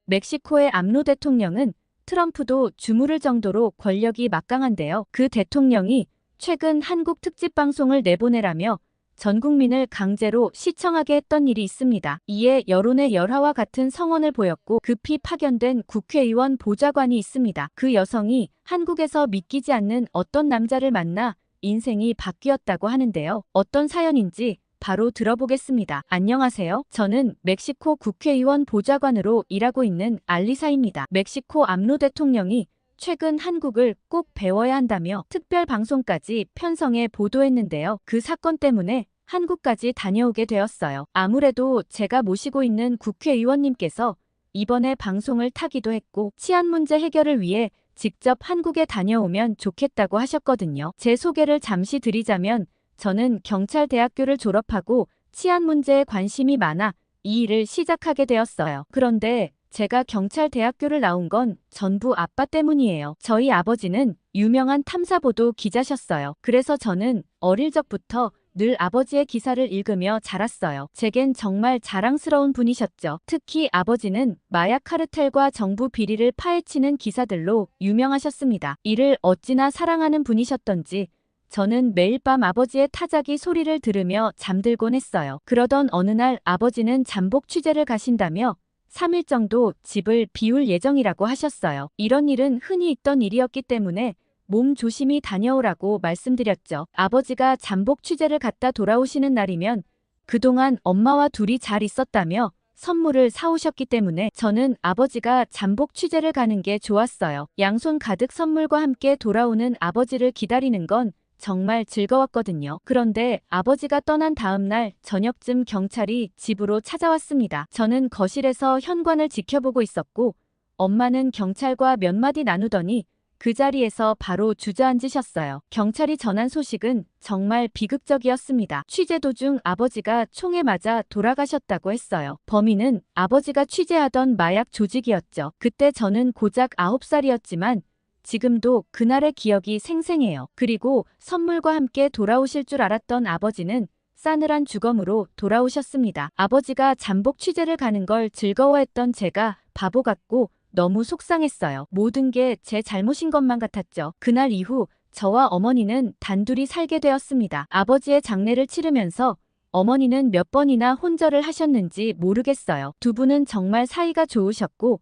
멕시코의 암로 대통령은 트럼프도 주무를 정도로 권력이 막강한데요. 그 대통령이 최근 한국 특집 방송을 내보내라며 전 국민을 강제로 시청하게 했던 일이 있습니다. 이에 여론의 열화와 같은 성원을 보였고 급히 파견된 국회의원 보좌관이 있습니다. 그 여성이 한국에서 믿기지 않는 어떤 남자를 만나 인생이 바뀌었다고 하는데요. 어떤 사연인지 바로 들어보겠습니다. 안녕하세요. 저는 멕시코 국회의원 보좌관으로 일하고 있는 알리사입니다. 멕시코 암로 대통령이 최근 한국을 꼭 배워야 한다며 특별 방송까지 편성해 보도했는데요. 그 사건 때문에 한국까지 다녀오게 되었어요. 아무래도 제가 모시고 있는 국회의원님께서 이번에 방송을 타기도 했고 치안 문제 해결을 위해 직접 한국에 다녀오면 좋겠다고 하셨거든요. 제 소개를 잠시 드리자면 저는 경찰대학교를 졸업하고 치안 문제에 관심이 많아 이 일을 시작하게 되었어요. 그런데 제가 경찰대학교를 나온 건 전부 아빠 때문이에요. 저희 아버지는 유명한 탐사보도 기자셨어요. 그래서 저는 어릴 적부터 늘 아버지의 기사를 읽으며 자랐어요. 제겐 정말 자랑스러운 분이셨죠. 특히 아버지는 마약 카르텔과 정부 비리를 파헤치는 기사들로 유명하셨습니다. 이를 어찌나 사랑하는 분이셨던지 저는 매일 밤 아버지의 타자기 소리를 들으며 잠들곤 했어요. 그러던 어느 날 아버지는 잠복 취재를 가신다며 3일 정도 집을 비울 예정이라고 하셨어요. 이런 일은 흔히 있던 일이었기 때문에 몸 조심히 다녀오라고 말씀드렸죠. 아버지가 잠복 취재를 갔다 돌아오시는 날이면 그동안 엄마와 둘이 잘 있었다며 선물을 사오셨기 때문에 저는 아버지가 잠복 취재를 가는 게 좋았어요. 양손 가득 선물과 함께 돌아오는 아버지를 기다리는 건 정말 즐거웠거든요. 그런데 아버지가 떠난 다음 날 저녁쯤 경찰이 집으로 찾아왔습니다. 저는 거실에서 현관을 지켜보고 있었고 엄마는 경찰과 몇 마디 나누더니 그 자리에서 바로 주저앉으셨어요. 경찰이 전한 소식은 정말 비극적이었습니다. 취재 도중 아버지가 총에 맞아 돌아가셨다고 했어요. 범인은 아버지가 취재하던 마약 조직이었죠. 그때 저는 고작 9살이었지만 지금도 그날의 기억이 생생해요. 그리고 선물과 함께 돌아오실 줄 알았던 아버지는 싸늘한 주검으로 돌아오셨습니다. 아버지가 잠복 취재를 가는 걸 즐거워했던 제가 바보 같고 너무 속상했어요. 모든 게 제 잘못인 것만 같았죠. 그날 이후 저와 어머니는 단둘이 살게 되었습니다. 아버지의 장례를 치르면서 어머니는 몇 번이나 혼절을 하셨는지 모르겠어요. 두 분은 정말 사이가 좋으셨고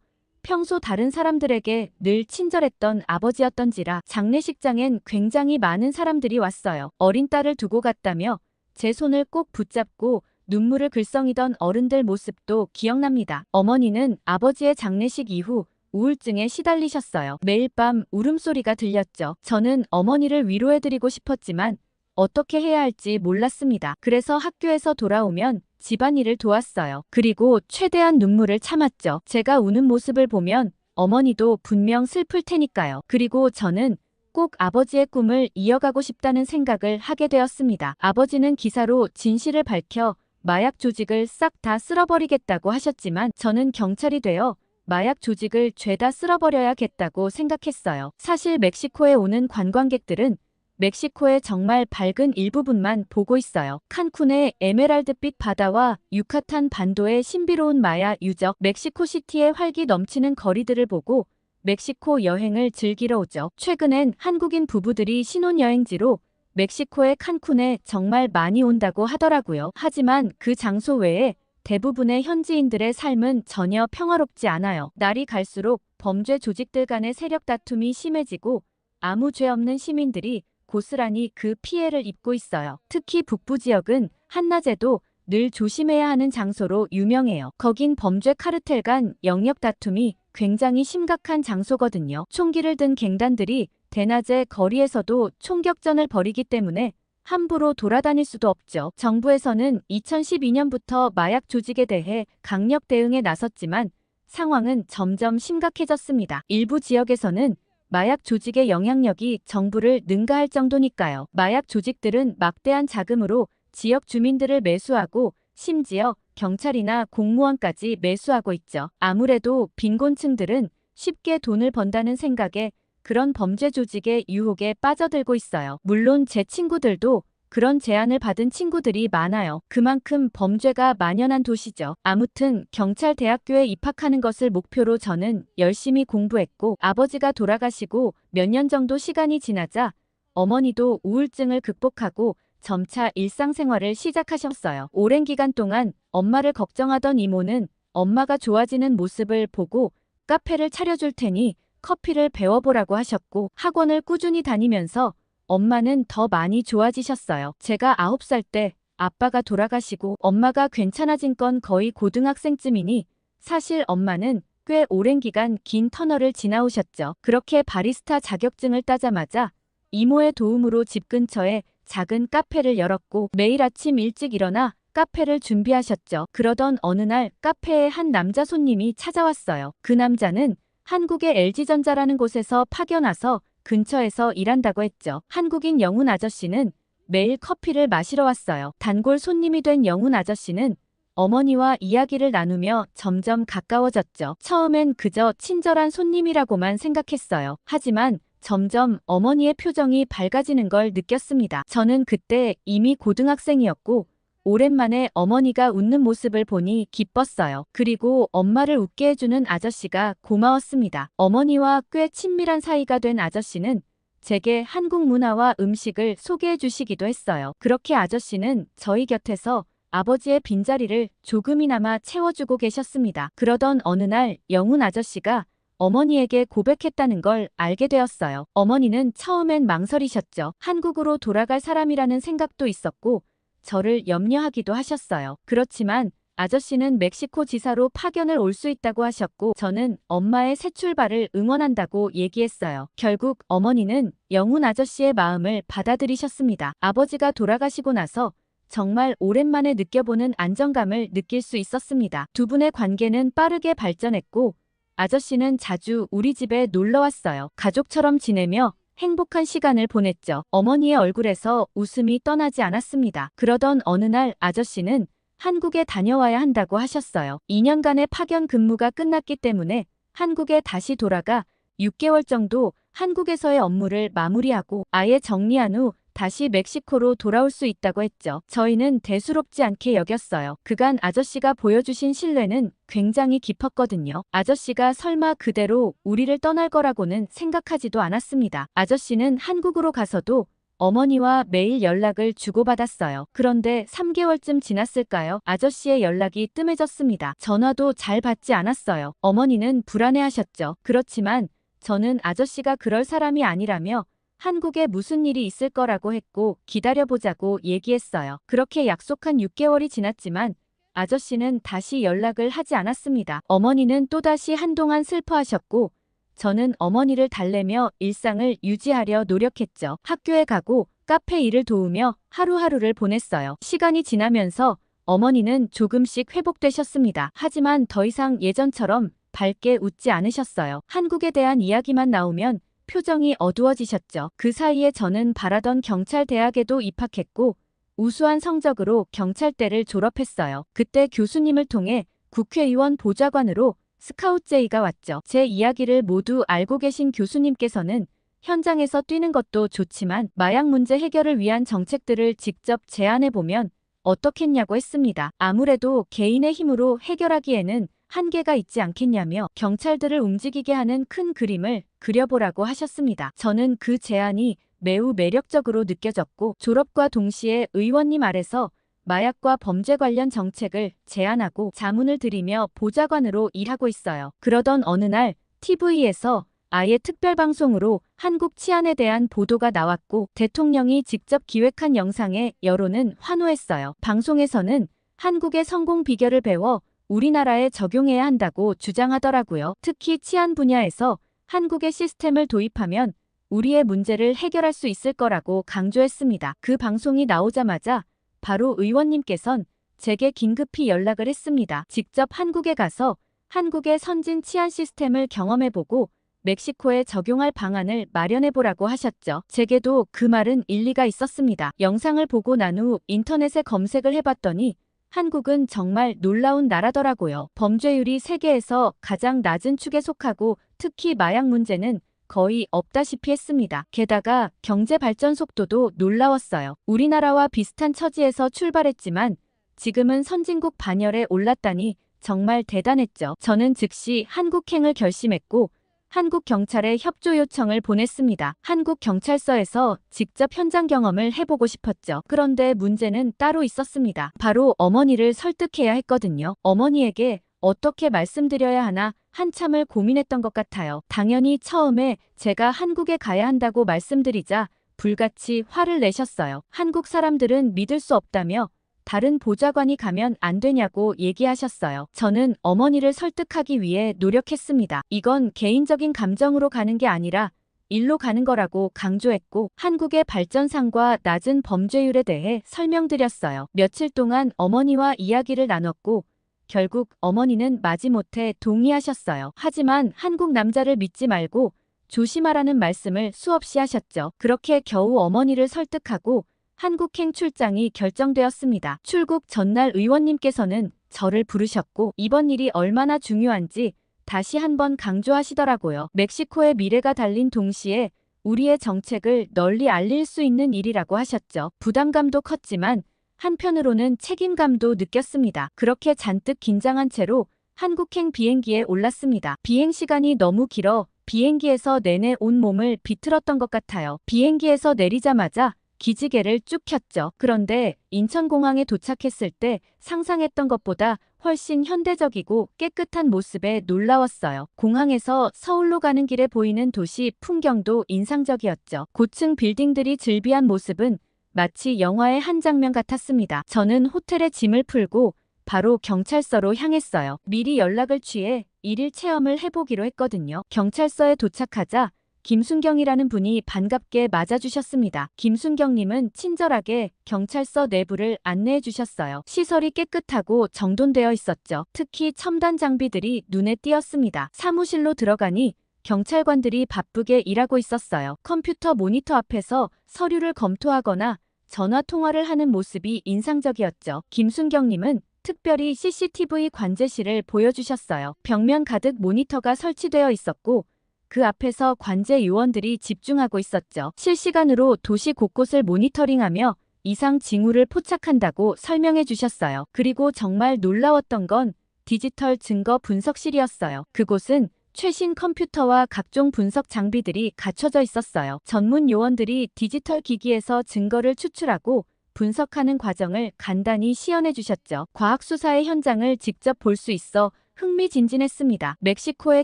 평소 다른 사람들에게 늘 친절했던 아버지였던지라 장례식장엔 굉장히 많은 사람들이 왔어요. 어린 딸을 두고 갔다며 제 손을 꼭 붙잡고 눈물을 글썽이던 어른들 모습도 기억납니다. 어머니는 아버지의 장례식 이후 우울증에 시달리셨어요. 매일 밤 울음소리가 들렸죠. 저는 어머니를 위로해드리고 싶었지만 어떻게 해야 할지 몰랐습니다. 그래서 학교에서 돌아오면 집안일을 도왔어요. 그리고 최대한 눈물을 참았죠. 제가 우는 모습을 보면 어머니도 분명 슬플 테니까요. 그리고 저는 꼭 아버지의 꿈을 이어가고 싶다는 생각을 하게 되었습니다. 아버지는 기사로 진실을 밝혀 마약 조직을 싹 다 쓸어버리겠다고 하셨지만 저는 경찰이 되어 마약 조직을 죄다 쓸어버려야겠다고 생각했어요. 사실 멕시코에 오는 관광객들은 멕시코의 정말 밝은 일부분만 보고 있어요. 칸쿤의 에메랄드빛 바다와 유카탄 반도의 신비로운 마야 유적, 멕시코시티의 활기 넘치는 거리들을 보고 멕시코 여행을 즐기러 오죠. 최근엔 한국인 부부들이 신혼여행지로 멕시코의 칸쿤에 정말 많이 온다고 하더라고요. 하지만 그 장소 외에 대부분의 현지인들의 삶은 전혀 평화롭지 않아요. 날이 갈수록 범죄 조직들 간의 세력 다툼이 심해지고 아무 죄 없는 시민들이 고스란히 그 피해를 입고 있어요. 특히 북부 지역은 한낮에도 늘 조심해야 하는 장소로 유명해요. 거긴 범죄 카르텔 간 영역 다툼이 굉장히 심각한 장소거든요. 총기를 든 갱단들이 대낮에 거리에서도 총격전을 벌이기 때문에 함부로 돌아다닐 수도 없죠. 정부에서는 2012년부터 마약 조직에 대해 강력 대응에 나섰지만 상황은 점점 심각해졌습니다. 일부 지역에서는 마약 조직의 영향력이 정부를 능가할 정도니까요. 마약 조직들은 막대한 자금으로 지역 주민들을 매수하고 심지어 경찰이나 공무원까지 매수하고 있죠. 아무래도 빈곤층들은 쉽게 돈을 번다는 생각에 그런 범죄 조직의 유혹에 빠져들고 있어요. 물론 제 친구들도 그런 제안을 받은 친구들이 많아요. 그만큼 범죄가 만연한 도시죠. 아무튼 경찰대학교에 입학하는 것을 목표로 저는 열심히 공부했고, 아버지가 돌아가시고 몇 년 정도 시간이 지나자 어머니도 우울증을 극복하고 점차 일상생활을 시작하셨어요. 오랜 기간 동안 엄마를 걱정하던 이모는 엄마가 좋아지는 모습을 보고 카페를 차려줄 테니 커피를 배워보라고 하셨고, 학원을 꾸준히 다니면서 엄마는 더 많이 좋아지셨어요. 제가 9살 때 아빠가 돌아가시고 엄마가 괜찮아진 건 거의 고등학생쯤이니 사실 엄마는 꽤 오랜 기간 긴 터널을 지나오셨죠. 그렇게 바리스타 자격증을 따자마자 이모의 도움으로 집 근처에 작은 카페를 열었고 매일 아침 일찍 일어나 카페를 준비하셨죠. 그러던 어느 날 카페에 한 남자 손님이 찾아왔어요. 그 남자는 한국의 LG전자라는 곳에서 파견와서 근처에서 일한다고 했죠. 한국인 영훈 아저씨는 매일 커피를 마시러 왔어요. 단골 손님이 된 영훈 아저씨는 어머니와 이야기를 나누며 점점 가까워졌죠. 처음엔 그저 친절한 손님이라고만 생각했어요. 하지만 점점 어머니의 표정이 밝아지는 걸 느꼈습니다. 저는 그때 이미 고등학생이었고 오랜만에 어머니가 웃는 모습을 보니 기뻤어요. 그리고 엄마를 웃게 해주는 아저씨가 고마웠습니다. 어머니와 꽤 친밀한 사이가 된 아저씨는 제게 한국 문화와 음식을 소개해 주시기도 했어요. 그렇게 아저씨는 저희 곁에서 아버지의 빈자리를 조금이나마 채워주고 계셨습니다. 그러던 어느 날 영훈 아저씨가 어머니에게 고백했다는 걸 알게 되었어요. 어머니는 처음엔 망설이셨죠. 한국으로 돌아갈 사람이라는 생각도 있었고 저를 염려하기도 하셨어요. 그렇지만 아저씨는 멕시코 지사로 파견을 올 수 있다고 하셨고 저는 엄마의 새 출발을 응원한다고 얘기했어요. 결국 어머니는 영훈 아저씨의 마음을 받아들이셨습니다. 아버지가 돌아가시고 나서 정말 오랜만에 느껴보는 안정감을 느낄 수 있었습니다. 두 분의 관계는 빠르게 발전했고 아저씨는 자주 우리 집에 놀러 왔어요. 가족처럼 지내며 행복한 시간을 보냈죠. 어머니의 얼굴에서 웃음이 떠나지 않았습니다. 그러던 어느 날 아저씨는 한국에 다녀와야 한다고 하셨어요. 2년간의 파견 근무가 끝났기 때문에 한국에 다시 돌아가 6개월 정도 한국에서의 업무를 마무리하고 아예 정리한 후 다시 멕시코로 돌아올 수 있다고 했죠. 저희는 대수롭지 않게 여겼어요. 그간 아저씨가 보여주신 신뢰는 굉장히 깊었거든요. 아저씨가 설마 그대로 우리를 떠날 거라고는 생각하지도 않았습니다. 아저씨는 한국으로 가서도 어머니와 매일 연락을 주고받았어요. 그런데 3개월쯤 지났을까요? 아저씨의 연락이 뜸해졌습니다. 전화도 잘 받지 않았어요. 어머니는 불안해하셨죠. 그렇지만 저는 아저씨가 그럴 사람이 아니라며 한국에 무슨 일이 있을 거라고 했고 기다려보자고 얘기했어요. 그렇게 약속한 6개월이 지났지만 아저씨는 다시 연락을 하지 않았습니다. 어머니는 또다시 한동안 슬퍼하셨고 저는 어머니를 달래며 일상을 유지하려 노력했죠. 학교에 가고 카페 일을 도우며 하루하루를 보냈어요. 시간이 지나면서 어머니는 조금씩 회복되셨습니다. 하지만 더 이상 예전처럼 밝게 웃지 않으셨어요. 한국에 대한 이야기만 나오면 표정이 어두워지셨죠. 그 사이에 저는 바라던 경찰대학에도 입학했고 우수한 성적으로 경찰대를 졸업했어요. 그때 교수님을 통해 국회의원 보좌관으로 스카웃제의가 왔죠. 제 이야기를 모두 알고 계신 교수님께서는 현장에서 뛰는 것도 좋지만 마약 문제 해결을 위한 정책들을 직접 제안해보면 어떻겠냐고 했습니다. 아무래도 개인의 힘으로 해결하기에는 한계가 있지 않겠냐며 경찰들을 움직이게 하는 큰 그림을 그려보라고 하셨습니다. 저는 그 제안이 매우 매력적으로 느껴졌고 졸업과 동시에 의원님 아래서 마약과 범죄 관련 정책을 제안하고 자문을 드리며 보좌관으로 일하고 있어요. 그러던 어느 날 TV에서 아예 특별방송으로 한국 치안에 대한 보도가 나왔고 대통령이 직접 기획한 영상에 여론은 환호했어요. 방송에서는 한국의 성공 비결을 배워 우리나라에 적용해야 한다고 주장하더라고요. 특히 치안 분야에서 한국의 시스템을 도입하면 우리의 문제를 해결할 수 있을 거라고 강조했습니다. 그 방송이 나오자마자 바로 의원님께선 제게 긴급히 연락을 했습니다. 직접 한국에 가서 한국의 선진 치안 시스템을 경험해보고 멕시코에 적용할 방안을 마련해보라고 하셨죠. 제게도 그 말은 일리가 있었습니다. 영상을 보고 난 후 인터넷에 검색을 해봤더니 한국은 정말 놀라운 나라더라고요. 범죄율이 세계에서 가장 낮은 축에 속하고 특히 마약 문제는 거의 없다시피 했습니다. 게다가 경제 발전 속도도 놀라웠어요. 우리나라와 비슷한 처지에서 출발했지만 지금은 선진국 반열에 올랐다니 정말 대단했죠. 저는 즉시 한국행을 결심했고 한국 경찰에 협조 요청을 보냈습니다. 한국 경찰서에서 직접 현장 경험을 해보고 싶었죠. 그런데 문제는 따로 있었습니다. 바로 어머니를 설득해야 했거든요. 어머니에게 어떻게 말씀드려야 하나 한참을 고민했던 것 같아요. 당연히 처음에 제가 한국에 가야 한다고 말씀드리자 불같이 화를 내셨어요. 한국 사람들은 믿을 수 없다며 다른 보좌관이 가면 안 되냐고 얘기하셨어요. 저는 어머니를 설득하기 위해 노력했습니다. 이건 개인적인 감정으로 가는 게 아니라 일로 가는 거라고 강조했고 한국의 발전상과 낮은 범죄율에 대해 설명드렸어요. 며칠 동안 어머니와 이야기를 나눴고 결국 어머니는 마지못해 동의하셨어요. 하지만 한국 남자를 믿지 말고 조심하라는 말씀을 수없이 하셨죠. 그렇게 겨우 어머니를 설득하고 한국행 출장이 결정되었습니다. 출국 전날 의원님께서는 저를 부르셨고 이번 일이 얼마나 중요한지 다시 한번 강조하시더라고요. 멕시코의 미래가 달린 동시에 우리의 정책을 널리 알릴 수 있는 일이라고 하셨죠. 부담감도 컸지만 한편으로는 책임감도 느꼈습니다. 그렇게 잔뜩 긴장한 채로 한국행 비행기에 올랐습니다. 비행 시간이 너무 길어 비행기에서 내내 온몸을 비틀었던 것 같아요. 비행기에서 내리자마자 기지개를 쭉 켰죠. 그런데 인천공항에 도착했을 때 상상했던 것보다 훨씬 현대적이고 깨끗한 모습에 놀라웠어요. 공항에서 서울로 가는 길에 보이는 도시 풍경도 인상적이었죠. 고층 빌딩들이 즐비한 모습은 마치 영화의 한 장면 같았습니다. 저는 호텔에 짐을 풀고 바로 경찰서로 향했어요. 미리 연락을 취해 일일 체험을 해보기로 했거든요. 경찰서에 도착하자 김순경이라는 분이 반갑게 맞아주셨습니다. 김순경님은 친절하게 경찰서 내부를 안내해 주셨어요. 시설이 깨끗하고 정돈되어 있었죠. 특히 첨단 장비들이 눈에 띄었습니다. 사무실로 들어가니 경찰관들이 바쁘게 일하고 있었어요. 컴퓨터 모니터 앞에서 서류를 검토하거나 전화 통화를 하는 모습이 인상적이었죠. 김순경님은 특별히 CCTV 관제실을 보여주셨어요. 벽면 가득 모니터가 설치되어 있었고 그 앞에서 관제 요원들이 집중하고 있었죠. 실시간으로 도시 곳곳을 모니터링하며 이상 징후를 포착한다고 설명해 주셨어요. 그리고 정말 놀라웠던 건 디지털 증거 분석실이었어요. 그곳은 최신 컴퓨터와 각종 분석 장비들이 갖춰져 있었어요. 전문 요원들이 디지털 기기에서 증거를 추출하고 분석하는 과정을 간단히 시연해 주셨죠. 과학수사의 현장을 직접 볼 수 있어 흥미진진했습니다. 멕시코의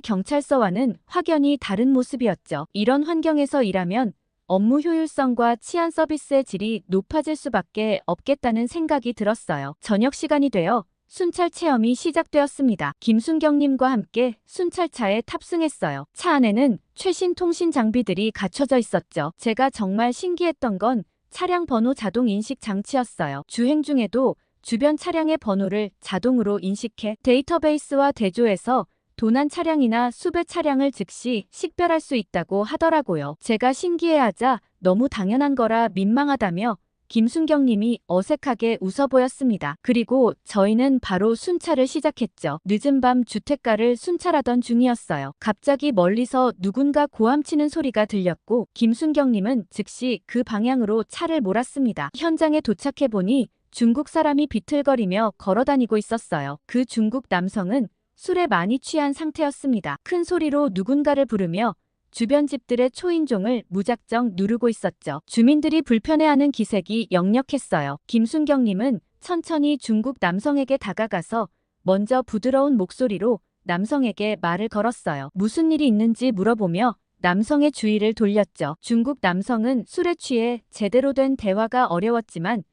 경찰서와는 확연히 다른 모습이었죠. 이런 환경에서 일하면 업무 효율성과 치안 서비스의 질이 높아질 수밖에 없겠다는 생각이 들었어요. 저녁 시간이 되어 순찰 체험이 시작되었습니다. 김순경님과 함께 순찰차에 탑승했어요. 차 안에는 최신 통신 장비들이 갖춰져 있었죠. 제가 정말 신기했던 건 차량 번호 자동 인식 장치였어요. 주행 중에도 주변 차량의 번호를 자동으로 인식해 데이터베이스와 대조해서 도난 차량이나 수배 차량을 즉시 식별할 수 있다고 하더라고요. 제가 신기해하자 너무 당연한 거라 민망하다며 김순경님이 어색하게 웃어 보였습니다. 그리고 저희는 바로 순찰을 시작했죠. 늦은 밤 주택가를 순찰하던 중이었어요. 갑자기 멀리서 누군가 고함치는 소리가 들렸고 김순경님은 즉시 그 방향으로 차를 몰았습니다. 현장에 도착해보니 중국 사람이 비틀거리며 걸어다니고 있었어요. 그 중국 남성은 술에 많이 취한 상태였습니다. 큰 소리로 누군가를 부르며 주변 집들의 초인종을 무작정 누르고 있었죠. 주민들이 불편해하는 기색이 역력했어요. 김순경님은 천천히 중국 남성에게 다가가서 먼저 부드러운 목소리로 남성에게 말을 걸었어요. 무슨 일이 있는지 물어보며 남성의 주의를 돌렸죠. 중국 남성은 술에 취해 제대로 된 대화가 어려웠지만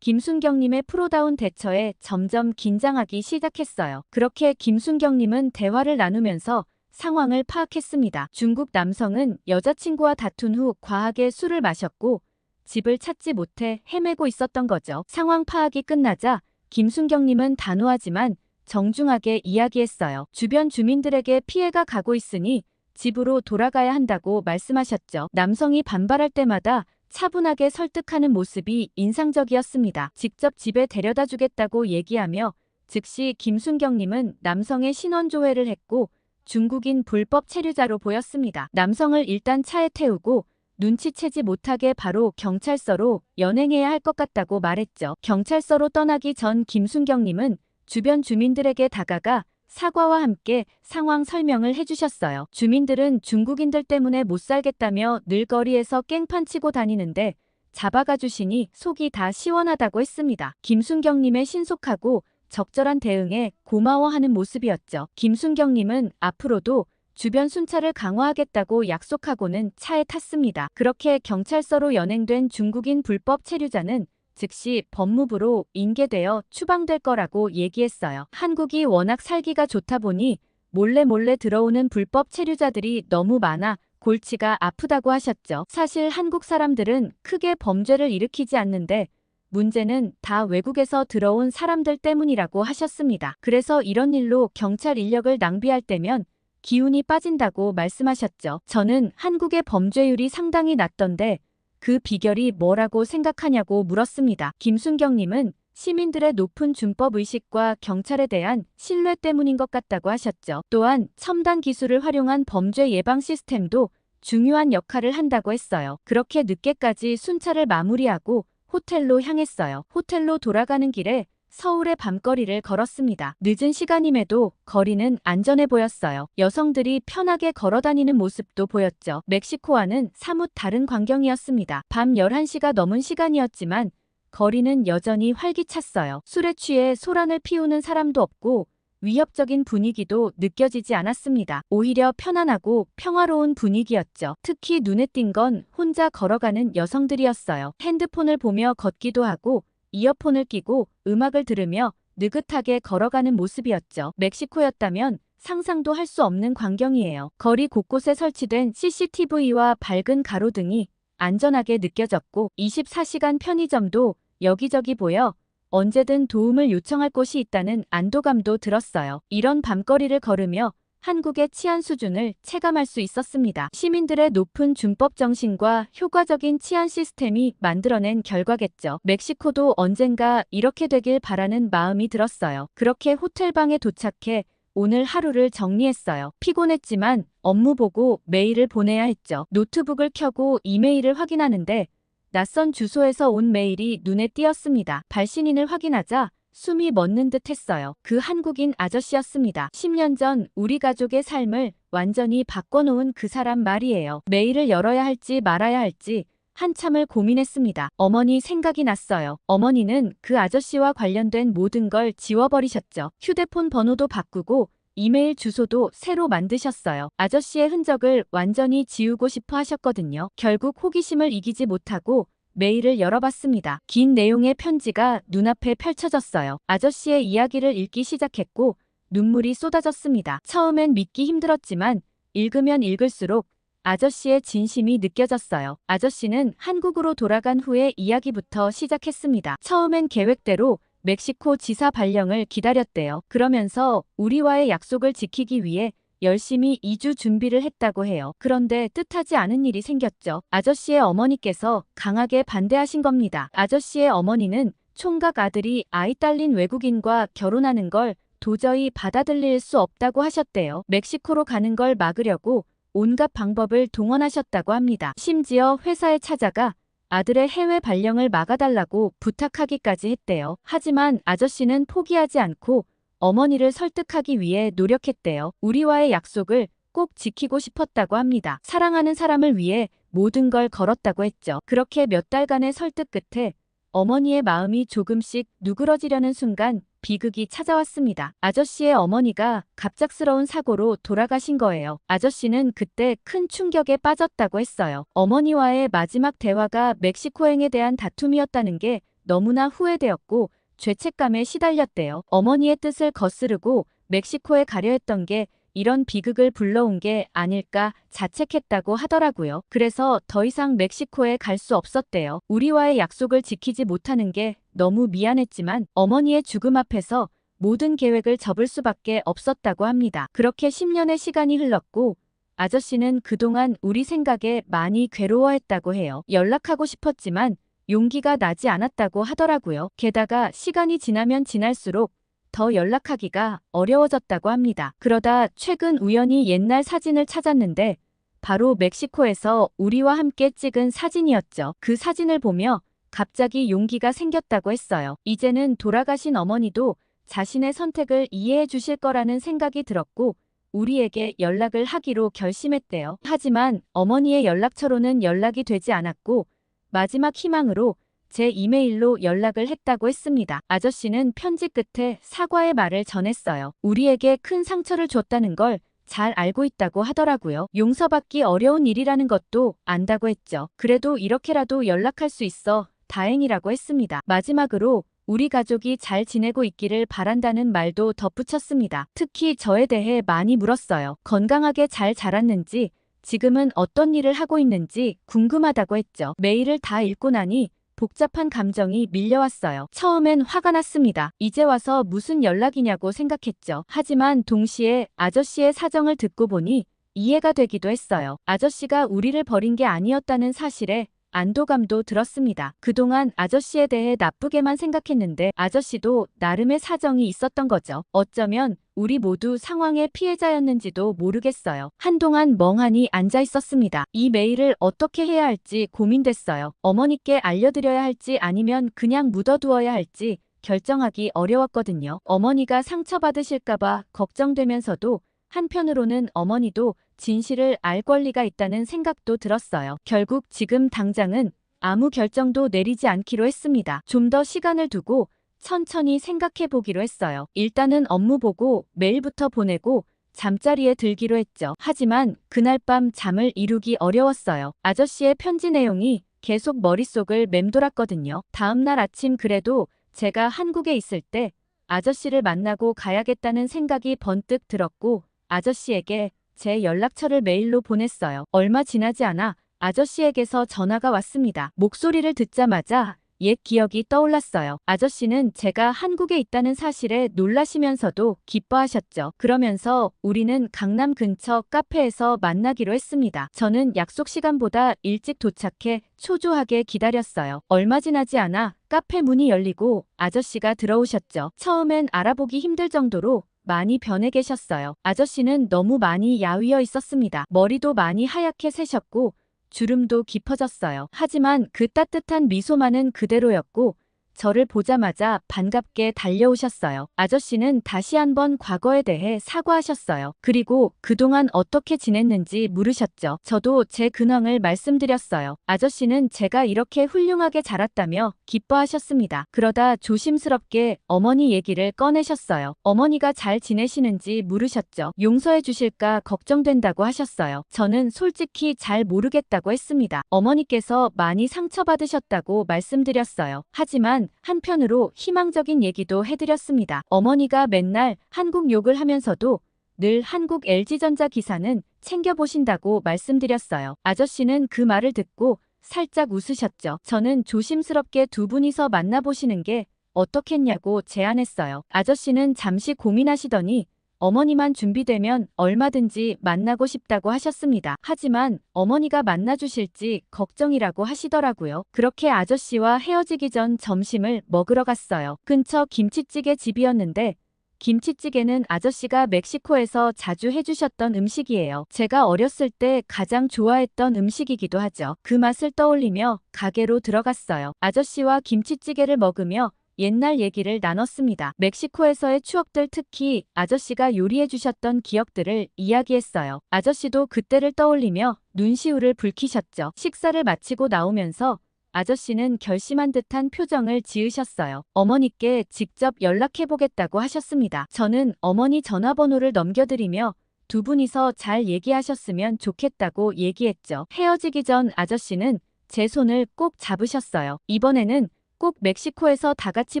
김순경님의 프로다운 대처에 점점 긴장하기 시작했어요. 그렇게 김순경님은 대화를 나누면서 상황을 파악했습니다. 중국 남성은 여자친구와 다툰 후 과하게 술을 마셨고 집을 찾지 못해 헤매고 있었던 거죠. 상황 파악이 끝나자 김순경님은 단호하지만 정중하게 이야기했어요. 주변 주민들에게 피해가 가고 있으니 집으로 돌아가야 한다고 말씀하셨죠. 남성이 반발할 때마다 차분하게 설득하는 모습이 인상적이었습니다. 직접 집에 데려다 주겠다고 얘기하며 즉시 김순경님은 남성의 신원 조회를 했고 중국인 불법 체류자로 보였습니다. 남성을 일단 차에 태우고 눈치채지 못하게 바로 경찰서로 연행해야 할 것 같다고 말했죠. 경찰서로 떠나기 전 김순경님은 주변 주민들에게 다가가 사과와 함께 상황 설명을 해주셨어요. 주민들은 중국인들 때문에 못 살겠다며 늘 거리에서 깽판 치고 다니는데 잡아가 주시니 속이 다 시원하다고 했습니다. 김순경님의 신속하고 적절한 대응에 고마워하는 모습이었죠. 김순경님은 앞으로도 주변 순찰을 강화하겠다고 약속하고는 차에 탔습니다. 그렇게 경찰서로 연행된 중국인 불법 체류자는 즉시 법무부로 인계되어 추방될 거라고 얘기했어요. 한국이 워낙 살기가 좋다 보니 몰래 들어오는 불법 체류자들이 너무 많아 골치가 아프다고 하셨죠. 사실 한국 사람들은 크게 범죄를 일으키지 않는데 문제는 다 외국에서 들어온 사람들 때문이라고 하셨습니다. 그래서 이런 일로 경찰 인력을 낭비할 때면 기운이 빠진다고 말씀하셨죠. 저는 한국의 범죄율이 상당히 낮던데 그 비결이 뭐라고 생각하냐고 물었습니다. 김순경님은 시민들의 높은 준법의식과 경찰에 대한 신뢰 때문인 것 같다고 하셨죠. 또한 첨단 기술을 활용한 범죄 예방 시스템도 중요한 역할을 한다고 했어요. 그렇게 늦게까지 순찰을 마무리하고 호텔로 향했어요. 호텔로 돌아가는 길에 서울의 밤거리를 걸었습니다. 늦은 시간임에도 거리는 안전해 보였어요. 여성들이 편하게 걸어다니는 모습도 보였죠. 멕시코와는 사뭇 다른 광경이었습니다. 밤 11시가 넘은 시간이었지만 거리는 여전히 활기찼어요. 술에 취해 소란을 피우는 사람도 없고 위협적인 분위기도 느껴지지 않았습니다. 오히려 편안하고 평화로운 분위기였죠. 특히 눈에 띈 건 혼자 걸어가는 여성들이었어요. 핸드폰을 보며 걷기도 하고 이어폰을 끼고 음악을 들으며 느긋하게 걸어가는 모습이었죠. 멕시코였다면 상상도 할 수 없는 광경이에요. 거리 곳곳에 설치된 CCTV와 밝은 가로등이 안전하게 느껴졌고 24시간 편의점도 여기저기 보여 언제든 도움을 요청할 곳이 있다는 안도감도 들었어요. 이런 밤거리를 걸으며 한국의 치안 수준을 체감할 수 있었습니다. 시민들의 높은 준법 정신과 효과적인 치안 시스템이 만들어낸 결과겠죠. 멕시코도 언젠가 이렇게 되길 바라는 마음이 들었어요. 그렇게 호텔방에 도착해 오늘 하루를 정리했어요. 피곤했지만 업무 보고 메일을 보내야 했죠. 노트북을 켜고 이메일을 확인하는데 낯선 주소에서 온 메일이 눈에 띄었습니다. 발신인을 확인하자 숨이 멎는 듯 했어요. 그 한국인 아저씨였습니다. 10년 전 우리 가족의 삶을 완전히 바꿔놓은 그 사람 말이에요. 메일을 열어야 할지 말아야 할지 한참을 고민했습니다. 어머니 생각이 났어요. 어머니는 그 아저씨와 관련된 모든 걸 지워버리셨죠. 휴대폰 번호도 바꾸고 이메일 주소도 새로 만드셨어요. 아저씨의 흔적을 완전히 지우고 싶어 하셨거든요. 결국 호기심을 이기지 못하고 메일을 열어봤습니다. 긴 내용의 편지가 눈앞에 펼쳐졌어요. 아저씨의 이야기를 읽기 시작했고 눈물이 쏟아졌습니다. 처음엔 믿기 힘들었지만 읽으면 읽을수록 아저씨의 진심이 느껴졌어요. 아저씨는 한국으로 돌아간 후의 이야기부터 시작했습니다. 처음엔 계획대로 멕시코 지사 발령을 기다렸대요. 그러면서 우리와의 약속을 지키기 위해 열심히 이주 준비를 했다고 해요. 그런데 뜻하지 않은 일이 생겼죠. 아저씨의 어머니께서 강하게 반대하신 겁니다. 아저씨의 어머니는 총각 아들이 아이 딸린 외국인과 결혼하는 걸 도저히 받아들일 수 없다고 하셨대요. 멕시코로 가는 걸 막으려고 온갖 방법을 동원하셨다고 합니다. 심지어 회사에 찾아가 아들의 해외 발령을 막아달라고 부탁하기까지 했대요. 하지만 아저씨는 포기하지 않고 어머니를 설득하기 위해 노력했대요. 우리와의 약속을 꼭 지키고 싶었다고 합니다. 사랑하는 사람을 위해 모든 걸 걸었다고 했죠. 그렇게 몇 달간의 설득 끝에 어머니의 마음이 조금씩 누그러지려는 순간 비극이 찾아왔습니다. 아저씨의 어머니가 갑작스러운 사고로 돌아가신 거예요. 아저씨는 그때 큰 충격에 빠졌다고 했어요. 어머니와의 마지막 대화가 멕시코행에 대한 다툼이었다는 게 너무나 후회되었고 죄책감에 시달렸대요. 어머니의 뜻을 거스르고 멕시코에 가려 했던 게 이런 비극을 불러온 게 아닐까 자책했다고 하더라고요. 그래서 더 이상 멕시코에 갈 수 없었대요. 우리와의 약속을 지키지 못하는 게 너무 미안했지만 어머니의 죽음 앞에서 모든 계획을 접을 수밖에 없었다고 합니다. 그렇게 10년의 시간이 흘렀고 아저씨는 그동안 우리 생각에 많이 괴로워했다고 해요. 연락하고 싶었지만 용기가 나지 않았다고 하더라고요. 게다가 시간이 지나면 지날수록 더 연락하기가 어려워졌다고 합니다. 그러다 최근 우연히 옛날 사진을 찾았는데 바로 멕시코에서 우리와 함께 찍은 사진이었죠. 그 사진을 보며 갑자기 용기가 생겼다고 했어요. 이제는 돌아가신 어머니도 자신의 선택을 이해해 주실 거라는 생각이 들었고 우리에게 연락을 하기로 결심했대요. 하지만 어머니의 연락처로는 연락이 되지 않았고 마지막 희망으로 제 이메일로 연락을 했다고 했습니다. 아저씨는 편지 끝에 사과의 말을 전했어요. 우리에게 큰 상처를 줬다는 걸 잘 알고 있다고 하더라고요. 용서받기 어려운 일이라는 것도 안다고 했죠. 그래도 이렇게라도 연락할 수 있어 다행이라고 했습니다. 마지막으로 우리 가족이 잘 지내고 있기를 바란다는 말도 덧붙였습니다. 특히 저에 대해 많이 물었어요. 건강하게 잘 자랐는지, 지금은 어떤 일을 하고 있는지 궁금하다고 했죠. 메일을 다 읽고 나니 복잡한 감정이 밀려왔어요. 처음엔 화가 났습니다. 이제 와서 무슨 연락이냐고 생각했죠. 하지만 동시에 아저씨의 사정을 듣고 보니 이해가 되기도 했어요. 아저씨가 우리를 버린 게 아니었다는 사실에 안도감도 들었습니다. 그동안 아저씨에 대해 나쁘게만 생각했는데 아저씨도 나름의 사정이 있었던 거죠. 어쩌면 우리 모두 상황의 피해자였는지도 모르겠어요. 한동안 멍하니 앉아 있었습니다. 이 메일을 어떻게 해야 할지 고민됐어요. 어머니께 알려드려야 할지 아니면 그냥 묻어두어야 할지 결정하기 어려웠거든요. 어머니가 상처받으실까봐 걱정되면서도 한편으로는 어머니도 진실을 알 권리가 있다는 생각도 들었어요. 결국 지금 당장은 아무 결정도 내리지 않기로 했습니다. 좀 더 시간을 두고 천천히 생각해 보기로 했어요. 일단은 업무 보고 메일부터 보내고 잠자리에 들기로 했죠. 하지만 그날 밤 잠을 이루기 어려웠어요. 아저씨의 편지 내용이 계속 머릿속을 맴돌았거든요. 다음날 아침 그래도 제가 한국에 있을 때 아저씨를 만나고 가야겠다는 생각이 번뜩 들었고 아저씨에게 제 연락처를 메일로 보냈어요. 얼마 지나지 않아 아저씨에게서 전화가 왔습니다. 목소리를 듣자마자 옛 기억이 떠올랐어요. 아저씨는 제가 한국에 있다는 사실에 놀라시면서도 기뻐하셨죠. 그러면서 우리는 강남 근처 카페에서 만나기로 했습니다. 저는 약속 시간보다 일찍 도착해 초조하게 기다렸어요. 얼마 지나지 않아 카페 문이 열리고 아저씨가 들어오셨죠. 처음엔 알아보기 힘들 정도로 많이 변해 계셨어요. 아저씨는 너무 많이 야위어 있었습니다. 머리도 많이 하얗게 새셨고 주름도 깊어졌어요. 하지만 그 따뜻한 미소만은 그대로였고 저를 보자마자 반갑게 달려오셨어요. 아저씨는 다시 한번 과거에 대해 사과하셨어요. 그리고 그동안 어떻게 지냈는지 물으셨죠. 저도 제 근황을 말씀드렸어요. 아저씨는 제가 이렇게 훌륭하게 자랐다며 기뻐하셨습니다. 그러다 조심스럽게 어머니 얘기를 꺼내셨어요. 어머니가 잘 지내시는지 물으셨죠. 용서해 주실까 걱정된다고 하셨어요. 저는 솔직히 잘 모르겠다고 했습니다. 어머니께서 많이 상처받으셨다고 말씀드렸어요. 하지만 한편으로 희망적인 얘기도 해드렸습니다. 어머니가 맨날 한국 욕을 하면서도 늘 한국 LG전자 기사는 챙겨보신다고 말씀드렸어요. 아저씨는 그 말을 듣고 살짝 웃으셨죠. 저는 조심스럽게 두 분이서 만나보시는 게 어떻겠냐고 제안했어요. 아저씨는 잠시 고민하시더니 어머니만 준비되면 얼마든지 만나고 싶다고 하셨습니다. 하지만 어머니가 만나주실지 걱정이라고 하시더라고요. 그렇게 아저씨와 헤어지기 전 점심을 먹으러 갔어요. 근처 김치찌개 집이었는데 김치찌개는 아저씨가 멕시코에서 자주 해주셨던 음식이에요. 제가 어렸을 때 가장 좋아했던 음식이기도 하죠. 그 맛을 떠올리며 가게로 들어갔어요. 아저씨와 김치찌개를 먹으며 옛날 얘기를 나눴습니다. 멕시코에서의 추억들, 특히 아저씨가 요리해 주셨던 기억들을 이야기했어요. 아저씨도 그때를 떠올리며 눈시울을 붉히셨죠. 식사를 마치고 나오면서 아저씨는 결심한 듯한 표정을 지으셨어요. 어머니께 직접 연락해보겠다고 하셨습니다. 저는 어머니 전화번호를 넘겨드리며 두 분이서 잘 얘기하셨으면 좋겠다고 얘기했죠. 헤어지기 전 아저씨는 제 손을 꼭 잡으셨어요. 이번에는 꼭 멕시코에서 다 같이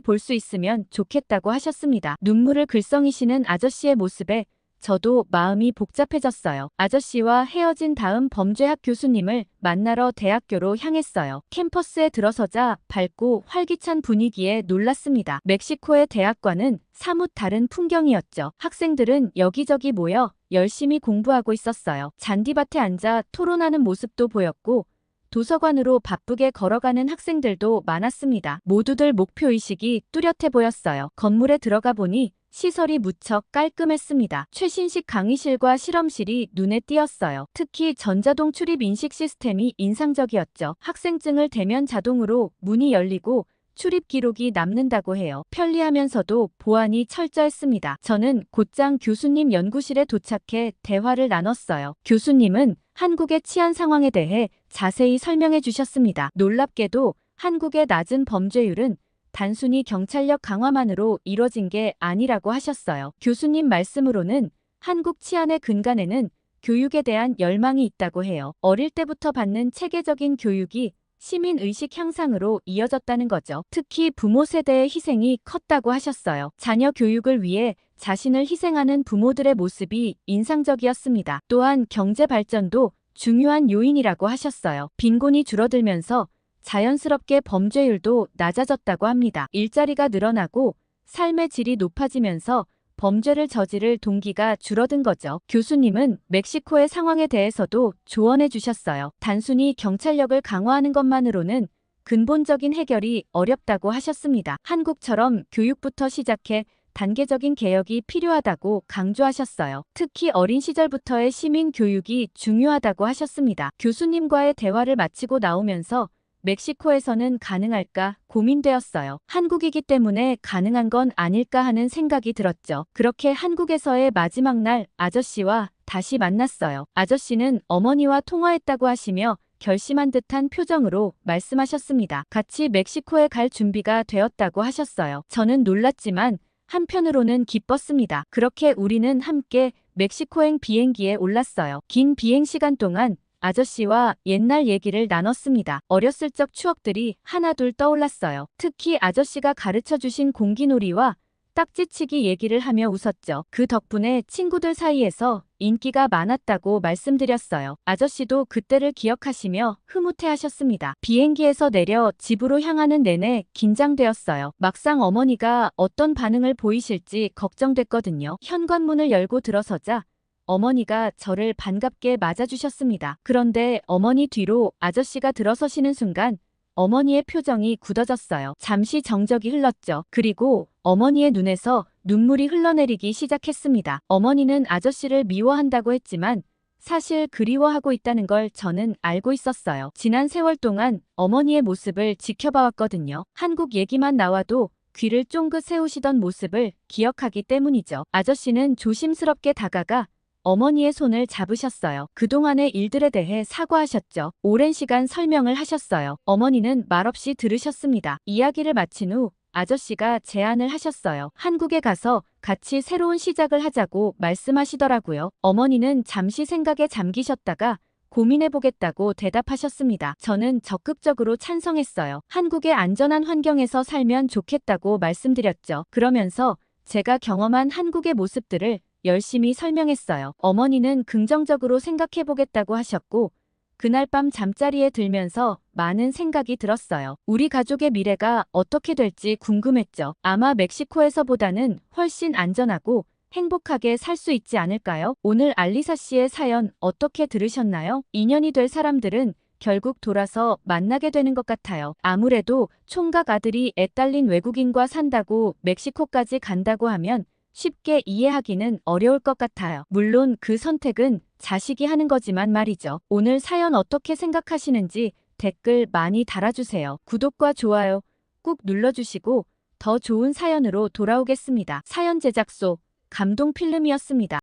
볼 수 있으면 좋겠다고 하셨습니다. 눈물을 글썽이시는 아저씨의 모습에 저도 마음이 복잡해졌어요. 아저씨와 헤어진 다음 범죄학 교수님을 만나러 대학교로 향했어요. 캠퍼스에 들어서자 밝고 활기찬 분위기에 놀랐습니다. 멕시코의 대학과는 사뭇 다른 풍경이었죠. 학생들은 여기저기 모여 열심히 공부하고 있었어요. 잔디밭에 앉아 토론하는 모습도 보였고 도서관으로 바쁘게 걸어가는 학생들도 많았습니다. 모두들 목표의식이 뚜렷해 보였어요. 건물에 들어가 보니 시설이 무척 깔끔했습니다. 최신식 강의실과 실험실이 눈에 띄었어요. 특히 전자동 출입 인식 시스템이 인상적이었죠. 학생증을 대면 자동으로 문이 열리고 출입 기록이 남는다고 해요. 편리하면서도 보안이 철저했습니다. 저는 곧장 교수님 연구실에 도착해 대화를 나눴어요. 교수님은 한국의 치안 상황에 대해 자세히 설명해 주셨습니다. 놀랍게도 한국의 낮은 범죄율은 단순히 경찰력 강화만으로 이뤄진 게 아니라고 하셨어요. 교수님 말씀으로는 한국 치안의 근간에는 교육에 대한 열망이 있다고 해요. 어릴 때부터 받는 체계적인 교육이 시민의식 향상으로 이어졌다는 거죠. 특히 부모 세대의 희생이 컸다고 하셨어요. 자녀 교육을 위해 자신을 희생하는 부모들의 모습이 인상적이었습니다. 또한 경제 발전도 중요한 요인이라고 하셨어요. 빈곤이 줄어들면서 자연스럽게 범죄율도 낮아졌다고 합니다. 일자리가 늘어나고 삶의 질이 높아지면서 범죄를 저지를 동기가 줄어든 거죠. 교수님은 멕시코의 상황에 대해서도 조언해 주셨어요. 단순히 경찰력을 강화하는 것만으로는 근본적인 해결이 어렵다고 하셨습니다. 한국처럼 교육부터 시작해 단계적인 개혁이 필요하다고 강조하셨어요. 특히 어린 시절부터의 시민 교육이 중요하다고 하셨습니다. 교수님과의 대화를 마치고 나오면서 멕시코에서는 가능할까 고민되었어요. 한국이기 때문에 가능한 건 아닐까 하는 생각이 들었죠. 그렇게 한국에서의 마지막 날 아저씨와 다시 만났어요. 아저씨는 어머니와 통화했다고 하시며 결심한 듯한 표정으로 말씀하셨습니다. 같이 멕시코에 갈 준비가 되었다고 하셨어요. 저는 놀랐지만 한편으로는 기뻤습니다. 그렇게 우리는 함께 멕시코행 비행기에 올랐어요. 긴 비행 시간 동안 아저씨와 옛날 얘기를 나눴습니다. 어렸을 적 추억들이 하나둘 떠올랐어요. 특히 아저씨가 가르쳐주신 공기놀이와 딱지치기 얘기를 하며 웃었죠. 그 덕분에 친구들 사이에서 인기가 많았다고 말씀드렸어요. 아저씨도 그때를 기억하시며 흐뭇해하셨습니다. 비행기에서 내려 집으로 향하는 내내 긴장되었어요. 막상 어머니가 어떤 반응을 보이실지 걱정됐거든요. 현관문을 열고 들어서자 어머니가 저를 반갑게 맞아주셨습니다. 그런데 어머니 뒤로 아저씨가 들어서시는 순간 어머니의 표정이 굳어졌어요. 잠시 정적이 흘렀죠. 그리고 어머니의 눈에서 눈물이 흘러내리기 시작했습니다. 어머니는 아저씨를 미워한다고 했지만 사실 그리워하고 있다는 걸 저는 알고 있었어요. 지난 세월 동안 어머니의 모습을 지켜봐왔거든요. 한국 얘기만 나와도 귀를 쫑긋 세우시던 모습을 기억하기 때문이죠. 아저씨는 조심스럽게 다가가 어머니의 손을 잡으셨어요. 그동안의 일들에 대해 사과하셨죠. 오랜 시간 설명을 하셨어요. 어머니는 말없이 들으셨습니다. 이야기를 마친 후 아저씨가 제안을 하셨어요. 한국에 가서 같이 새로운 시작을 하자고 말씀하시더라고요. 어머니는 잠시 생각에 잠기셨다가 고민해보겠다고 대답하셨습니다. 저는 적극적으로 찬성했어요. 한국의 안전한 환경에서 살면 좋겠다고 말씀드렸죠. 그러면서 제가 경험한 한국의 모습들을 열심히 설명했어요. 어머니는 긍정적으로 생각해보겠다고 하셨고 그날 밤 잠자리에 들면서 많은 생각이 들었어요. 우리 가족의 미래가 어떻게 될지 궁금했죠. 아마 멕시코에서보다는 훨씬 안전하고 행복하게 살 수 있지 않을까요? 오늘 알리사 씨의 사연 어떻게 들으셨나요? 인연이 될 사람들은 결국 돌아서 만나게 되는 것 같아요. 아무래도 총각 아들이 애 딸린 외국인과 산다고 멕시코까지 간다고 하면 쉽게 이해하기는 어려울 것 같아요. 물론 그 선택은 자식이 하는 거지만 말이죠. 오늘 사연 어떻게 생각하시는지 댓글 많이 달아주세요. 구독과 좋아요 꾹 눌러주시고 더 좋은 사연으로 돌아오겠습니다. 사연 제작소 감동필름이었습니다.